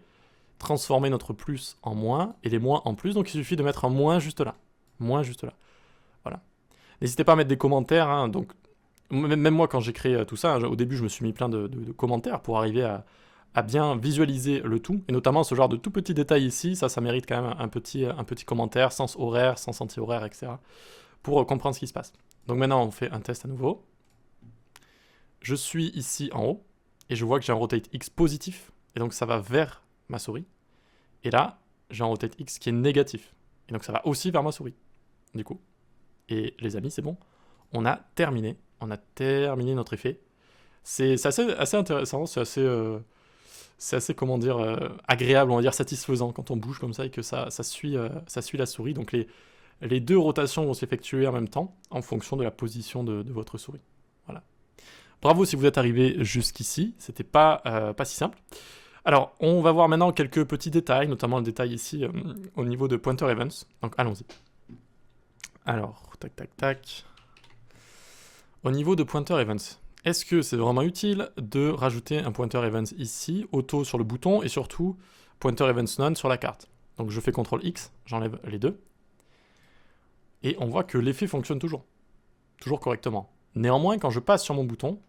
transformer notre plus en moins et les moins en plus. Donc il suffit de mettre un moins juste là. Moins juste là. Voilà. N'hésitez pas à mettre des commentaires. Hein, donc, même moi, quand j'ai créé tout ça, au début, je me suis mis plein de commentaires pour arriver à bien visualiser le tout. Et notamment ce genre de tout petit détail ici. Ça mérite quand même un petit commentaire, sens horaire, sens anti-horaire, etc. Pour comprendre ce qui se passe. Donc maintenant, on fait un test à nouveau. Je suis ici en haut. Et je vois que j'ai un rotate X positif. Et donc ça va vers ma souris. Et là, j'ai un rotate X qui est négatif. Et donc ça va aussi vers ma souris. Du coup. Et les amis, c'est bon. On a terminé notre effet. C'est assez intéressant, c'est assez, comment dire, agréable, on va dire satisfaisant quand on bouge comme ça et que ça suit la souris. Donc les deux rotations vont s'effectuer en même temps en fonction de la position de votre souris. Voilà. Bravo si vous êtes arrivé jusqu'ici, c'était pas si simple. Alors, on va voir maintenant quelques petits détails, notamment le détail ici au niveau de pointer events. Donc allons-y. Alors, tac, tac, tac. Au niveau de pointer events, est-ce que c'est vraiment utile de rajouter un pointer events ici, auto sur le bouton, et surtout pointer events none sur la carte? Donc je fais CTRL X, j'enlève les deux. Et on voit que l'effet fonctionne toujours correctement. Néanmoins, quand je passe sur mon bouton,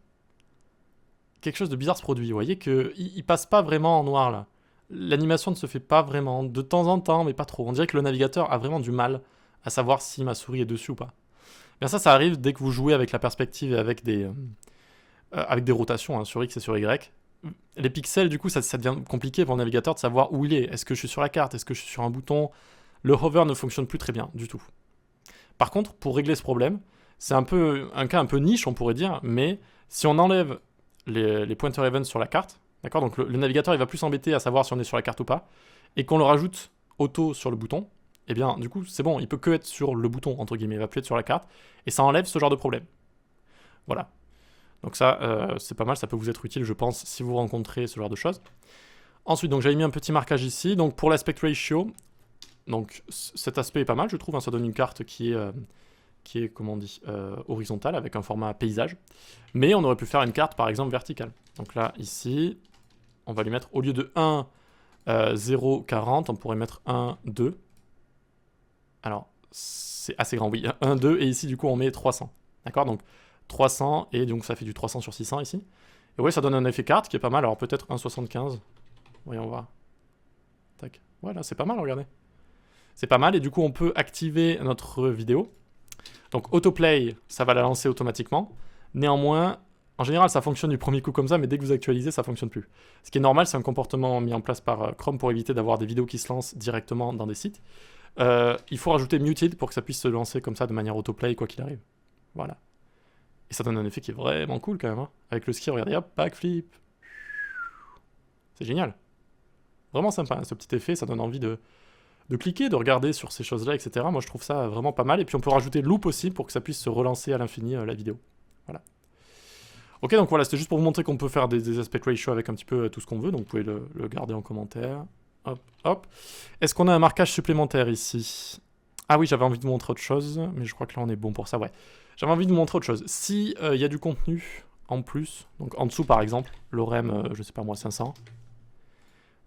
quelque chose de bizarre se produit. Vous voyez qu'il passe pas vraiment en noir là. L'animation ne se fait pas vraiment, de temps en temps, mais pas trop. On dirait que le navigateur a vraiment du mal à savoir si ma souris est dessus ou pas. Bien ça arrive dès que vous jouez avec la perspective et avec des rotations hein, sur X et sur Y. Les pixels, du coup, ça devient compliqué pour le navigateur de savoir où il est. Est-ce que je suis sur la carte? Est-ce que je suis sur un bouton? Le hover ne fonctionne plus très bien du tout. Par contre, pour régler ce problème, c'est un cas un peu niche, on pourrait dire, mais si on enlève les pointer events sur la carte, d'accord, donc le navigateur il va plus s'embêter à savoir si on est sur la carte ou pas, et qu'on le rajoute auto sur le bouton, eh bien du coup c'est bon, il peut que être sur le bouton entre guillemets, il va plus être sur la carte, et ça enlève ce genre de problème. Voilà. Donc ça c'est pas mal, ça peut vous être utile je pense si vous rencontrez ce genre de choses. Ensuite donc j'avais mis un petit marquage ici, donc pour l'aspect ratio, donc cet aspect est pas mal je trouve, hein, ça donne une carte qui est comment on dit, horizontale avec un format paysage. Mais on aurait pu faire une carte par exemple verticale. Donc là, ici, on va lui mettre au lieu de 1, 0, 40, on pourrait mettre 1, 2. Alors, c'est assez grand, oui, 1, 2, et ici du coup on met 300. D'accord, donc 300, et donc ça fait du 300 sur 600 ici. Et ouais, ça donne un effet carte qui est pas mal, alors peut-être 1,75. Voyons voir. Tac. Voilà, c'est pas mal, regardez. C'est pas mal, et du coup on peut activer notre vidéo. Donc autoplay, ça va la lancer automatiquement. Néanmoins, en général, ça fonctionne du premier coup comme ça, mais dès que vous actualisez, ça fonctionne plus. Ce qui est normal, c'est un comportement mis en place par Chrome pour éviter d'avoir des vidéos qui se lancent directement dans des sites. Il faut rajouter muted pour que ça puisse se lancer comme ça de manière autoplay quoi qu'il arrive. Voilà. Et ça donne un effet qui est vraiment cool quand même. Hein. Avec le ski, regardez, hop, backflip. C'est génial. Vraiment sympa, hein, ce petit effet, ça donne envie de cliquer, de regarder sur ces choses-là, etc. Moi, je trouve ça vraiment pas mal. Et puis, on peut rajouter loop aussi pour que ça puisse se relancer à l'infini, la vidéo. Voilà. Ok, donc voilà, c'était juste pour vous montrer qu'on peut faire des aspect ratio avec un petit peu tout ce qu'on veut. Donc, vous pouvez le garder en commentaire. Hop, hop. Est-ce qu'on a un marquage supplémentaire ici? Ah oui, j'avais envie de vous montrer autre chose, mais je crois que là, on est bon pour ça, ouais. J'avais envie de vous montrer autre chose. Si il y a du contenu en plus, donc en dessous, par exemple, l'orem, je sais pas moi, 500.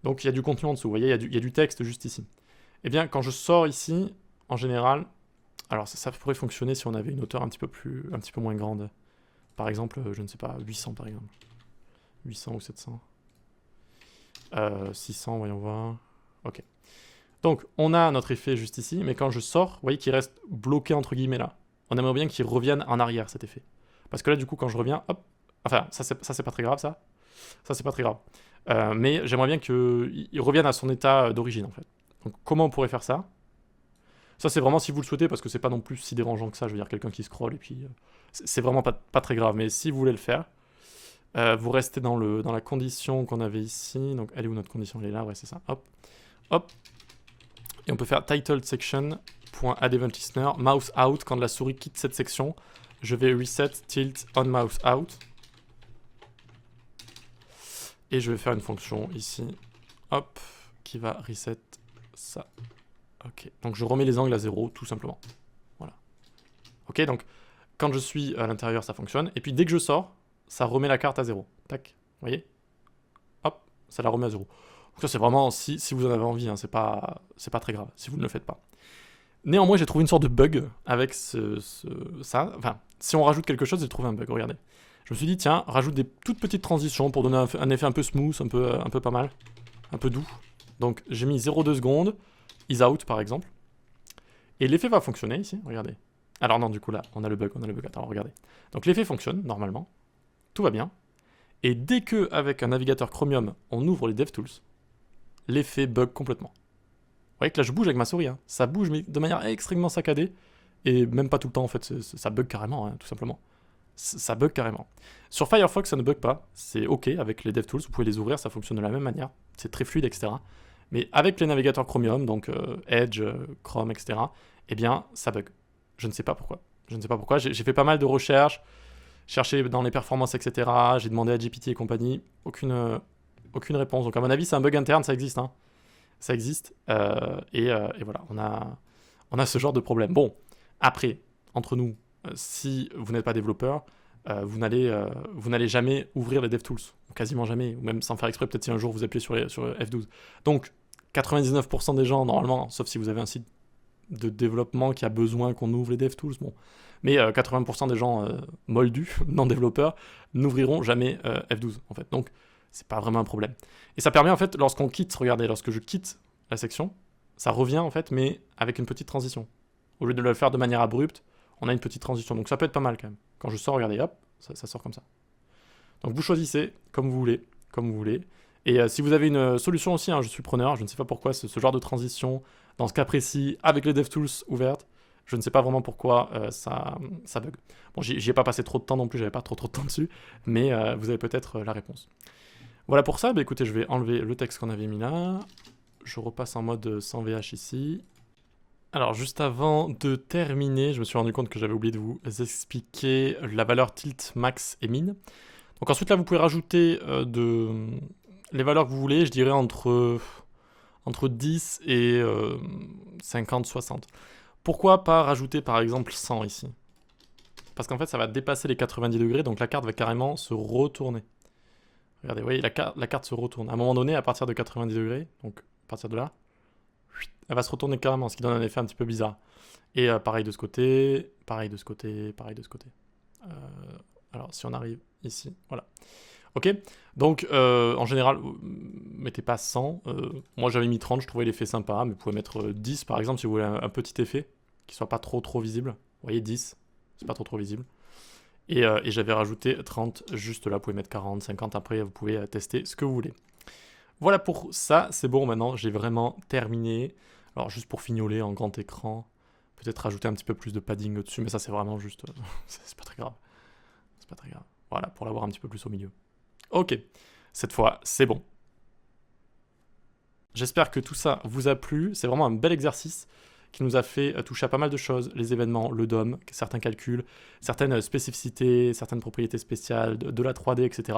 Donc, il y a du contenu en dessous, vous voyez, il y a du texte juste ici. Eh bien, quand je sors ici, en général, alors ça pourrait fonctionner si on avait une hauteur un petit peu moins grande. Par exemple, je ne sais pas, 800 par exemple. 800 ou 700. 600, voyons voir. Ok. Donc, on a notre effet juste ici, mais quand je sors, vous voyez qu'il reste bloqué entre guillemets là. On aimerait bien qu'il revienne en arrière, cet effet. Parce que là, du coup, quand je reviens, hop, enfin, ça c'est pas très grave, ça. Ça, c'est pas très grave. Mais j'aimerais bien qu'il revienne à son état d'origine, en fait. Donc comment on pourrait faire ça? Ça c'est vraiment si vous le souhaitez parce que c'est pas non plus si dérangeant que ça, je veux dire quelqu'un qui scrolle et puis c'est vraiment pas très grave, mais si vous voulez le faire, vous restez dans la condition qu'on avait ici, donc elle est où notre condition? Elle est là, ouais c'est ça, hop, hop, et on peut faire titled section.addEventListener, mouse out, quand la souris quitte cette section, je vais reset tilt on mouse out, et je vais faire une fonction ici, hop, qui va reset ça. Ok, donc je remets les angles à 0, tout simplement. Voilà. Ok, donc quand je suis à l'intérieur, ça fonctionne. Et puis dès que je sors, ça remet la carte à 0. Tac, vous voyez? Hop, ça la remet à 0. Ça, c'est vraiment si vous en avez envie, hein, c'est pas très grave si vous ne le faites pas. Néanmoins, j'ai trouvé une sorte de bug avec ça. Enfin, si on rajoute quelque chose, j'ai trouvé un bug, regardez. Je me suis dit, tiens, rajoute des toutes petites transitions pour donner un effet un peu smooth, un peu pas mal, un peu doux. Donc, j'ai mis 0,2 secondes, ease out par exemple. Et l'effet va fonctionner ici, regardez. Alors non, du coup là, on a le bug. Attends, regardez. Donc l'effet fonctionne, normalement. Tout va bien. Et dès que, avec un navigateur Chromium, on ouvre les DevTools, l'effet bug complètement. Vous voyez que là, je bouge avec ma souris. Hein. Ça bouge, mais de manière extrêmement saccadée. Et même pas tout le temps, en fait. Ça bug carrément, hein, tout simplement. Ça bug carrément. Sur Firefox, ça ne bug pas. C'est OK avec les DevTools. Vous pouvez les ouvrir, ça fonctionne de la même manière. C'est très fluide, etc. Mais avec les navigateurs Chromium, donc Edge, Chrome, etc., eh bien, ça bug. Je ne sais pas pourquoi. J'ai fait pas mal de recherches, cherché dans les performances, etc. J'ai demandé à GPT et compagnie. Aucune réponse. Donc, à mon avis, c'est un bug interne, ça existe. Hein. Ça existe. Et voilà, on a ce genre de problème. Bon, après, entre nous, si vous n'êtes pas développeur, vous n'allez jamais ouvrir les DevTools. Quasiment jamais. Ou même sans faire exprès, peut-être si un jour vous appuyez sur F12. Donc, 99% des gens, normalement, sauf si vous avez un site de développement qui a besoin qu'on ouvre les DevTools, bon. Mais 80% des gens moldus, non développeurs, n'ouvriront jamais F12, en fait. Donc, c'est pas vraiment un problème. Et ça permet, en fait, lorsqu'on quitte, regardez, lorsque je quitte la section, ça revient, en fait, mais avec une petite transition. Au lieu de le faire de manière abrupte, on a une petite transition. Donc, ça peut être pas mal, quand même. Quand je sors, regardez, hop, ça sort comme ça. Donc, vous choisissez comme vous voulez. Et si vous avez une solution aussi, hein, je suis preneur, je ne sais pas pourquoi ce genre de transition, dans ce cas précis, avec les DevTools ouvertes, je ne sais pas vraiment pourquoi ça bug. Bon, j'y ai pas passé trop de temps non plus, j'avais pas trop de temps dessus, mais vous avez peut-être la réponse. Voilà pour ça, bah écoutez, je vais enlever le texte qu'on avait mis là. Je repasse en mode sans VH ici. Alors, juste avant de terminer, je me suis rendu compte que j'avais oublié de vous expliquer la valeur tilt, max et min. Donc ensuite, là, vous pouvez rajouter les valeurs que vous voulez, je dirais entre 10 et 50, 60. Pourquoi pas rajouter par exemple 100 ici? Parce qu'en fait, ça va dépasser les 90 degrés, donc la carte va carrément se retourner. Regardez, vous voyez, la carte se retourne. À un moment donné, à partir de 90 degrés, donc à partir de là, elle va se retourner carrément, ce qui donne un effet un petit peu bizarre. Et pareil de ce côté, pareil de ce côté, pareil de ce côté. Alors, si on arrive ici, voilà. Ok, donc en général, mettez pas 100. Moi j'avais mis 30, je trouvais l'effet sympa, mais vous pouvez mettre 10 par exemple si vous voulez un petit effet qui soit pas trop visible. Vous voyez, 10, c'est pas trop visible. Et j'avais rajouté 30 juste là, vous pouvez mettre 40, 50, après vous pouvez tester ce que vous voulez. Voilà pour ça, c'est bon maintenant, j'ai vraiment terminé. Alors juste pour fignoler en grand écran, peut-être rajouter un petit peu plus de padding au-dessus, mais ça c'est vraiment juste, c'est pas très grave. C'est pas très grave. Voilà, pour l'avoir un petit peu plus au milieu. Ok, cette fois, c'est bon. J'espère que tout ça vous a plu. C'est vraiment un bel exercice qui nous a fait toucher à pas mal de choses. Les événements, le DOM, certains calculs, certaines spécificités, certaines propriétés spéciales, de la 3D, etc.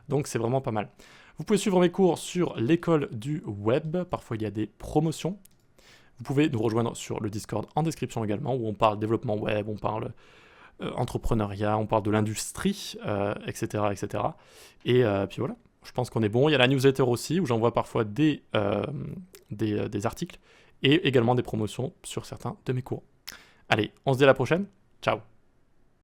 Donc c'est vraiment pas mal. Vous pouvez suivre mes cours sur l'école du web. Parfois, il y a des promotions. Vous pouvez nous rejoindre sur le Discord en description également, où on parle développement web, on parle entrepreneuriat, on parle de l'industrie, etc., etc. Et puis voilà, je pense qu'on est bon. Il y a la newsletter aussi, où j'envoie parfois des articles, et également des promotions sur certains de mes cours. Allez, on se dit à la prochaine. Ciao.